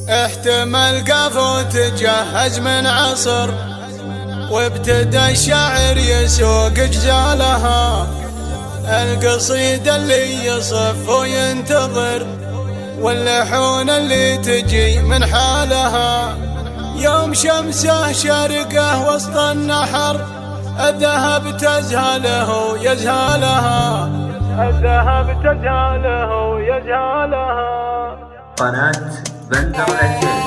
احتمل قافو تجهز من عصر، وابتدى الشاعر يسوق جزالها. القصيدة اللي يصف وينتظر، واللحون اللي تجي من حالها. يوم شمسه شرقه وسط النحر، الذهب تزهله يزهلها. الذهب تزهله يزهلها. قناة بندر العتيبي.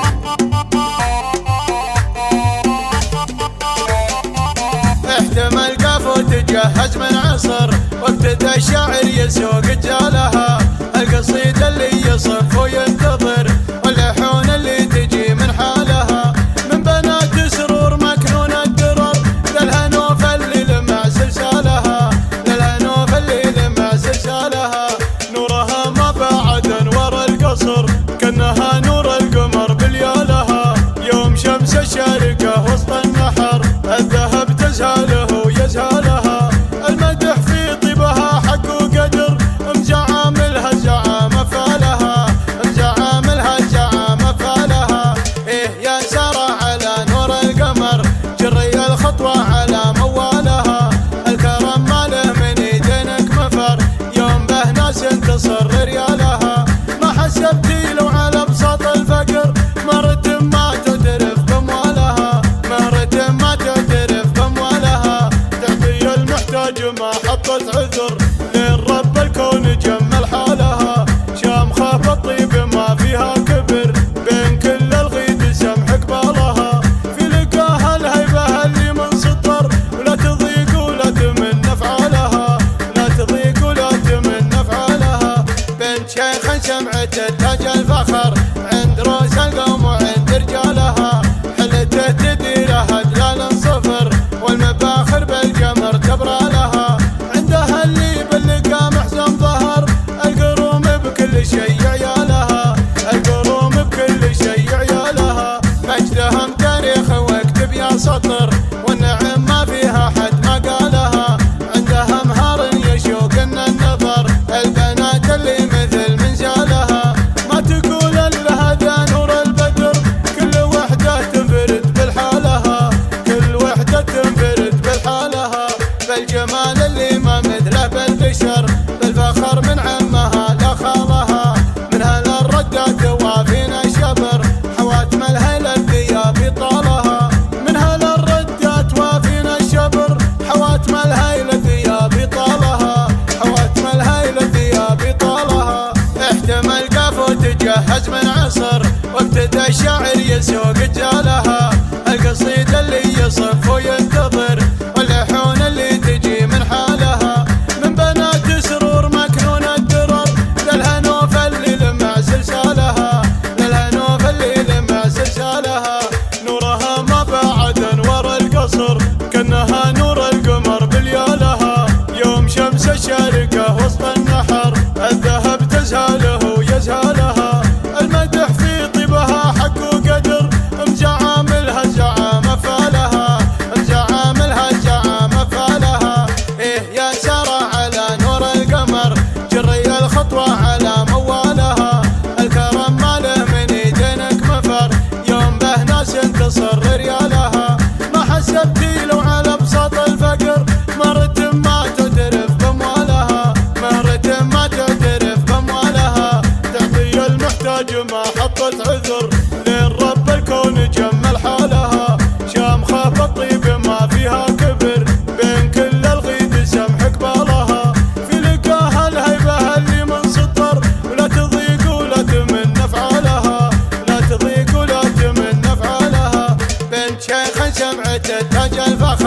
احتمل قافو تجهز من عصر، وابتدى الشاعر يسوق جالها. القصيدة اللي يصف وينتظر، واللحون اللي تجي من حالها. من بنات سرور مكنون الدرر، للهنوف اللي لمع سلسالها. للهنوف اللي لمع سلسالها. نورها ما بعد انوار القصر، كأنها نور القمر بليالها. يوم شمس الشارقة وسط النحر، الذهب تزهله يزهلها. المدح في طيبها حق وقدر، مزعاملها الزعامة فالها. مزعاملها الزعامة فالها. إيه يا سارة على نور القمر، جري الخطوة على موالها. الكرم ماله من ايدينك مفر، يوم به ناس انتصر ريالها. ما حسبتي لو على بساط الفقر، مرت ما تعترف باموالها. مرت ما تعترف باموالها. تعطي المحتاج ما حطت عذر، لين رب الكون جمل حالها. شامخة بالطيب ما فيها كبر، بين كل الغيد سمح قبالها. في لقاها الهيبة اللي من سطر، ولا تضيق ولا تمن افعالها. لا تضيق ولا تمن افعالها. بنت شيخ سمعت تاج الفخر، عند رؤوس القوم وعند رجالها. حلته تديرها دلال صفر، والمباخر بالجمر تبرى لها. عندها اللي باللقا محزن ظهر، القروم بكل شيء عيالها. القروم بكل شيء عيالها. مجدهم تاريخ واكتب يا سطر، والنعم ما فيها حد ما قالها. عندها مهار يشوق النظر، البنات اللي مثل منزالها. ما تقول الا هذا نور البدر، كل وحده تنفرد بالحالها. كل وحده تنفرد بالحالها. بالجمال اللي ما مثله بالبشر، بالفخر من عمها لا خالها. من هلا الردات وافينا الشبر، حوات ملهل الثياب طالها. من هلا الردات وافينا الشبر، حوات ملهل الثياب طالها. حوات ملهل الثياب طالها. احتمل قافو تجهز من عصر، وابتدى الشاعر يسوق جالها. القصيدة اللي يصف وينتظر، واللحون اللي تجي من حالها. من بنات سرور مكنون الدرر، للهنوف اللي لمع سلسالها. للهنوف اللي لمع سلسالها. نورها ما بعد انوار القصر، كأنها نور القمر بليالها. يوم شمس الشارقة وسط النحر، الذهب تزهله يزهلها. المدح في طيبها حق وقدر، مزعاملها الزعامة فالها. مزعاملها الزعامة فالها. إيه يا سارة على نور القمر، جري الخطوة على موالها. الكرم ماله من ايدينك مفر، يوم به ناس انتصر ريالها. ما حسبتي لو على بساط الفقر، مرت ما تعترف باموالها. مرت ما تعترف باموالها. تعطي المحتاج ما حطت عذر، لين رب الكون جمل حالها. شامخة بالطيب ما فيها كبر، بين كل الغيد سمح قبالها. في لقاها الهيبة اللي من سطر، ولا تضيق ولا تمن افعالها. لا تضيق ولا تمن افعالها. بنت شيخ سمعت تاج الفخر،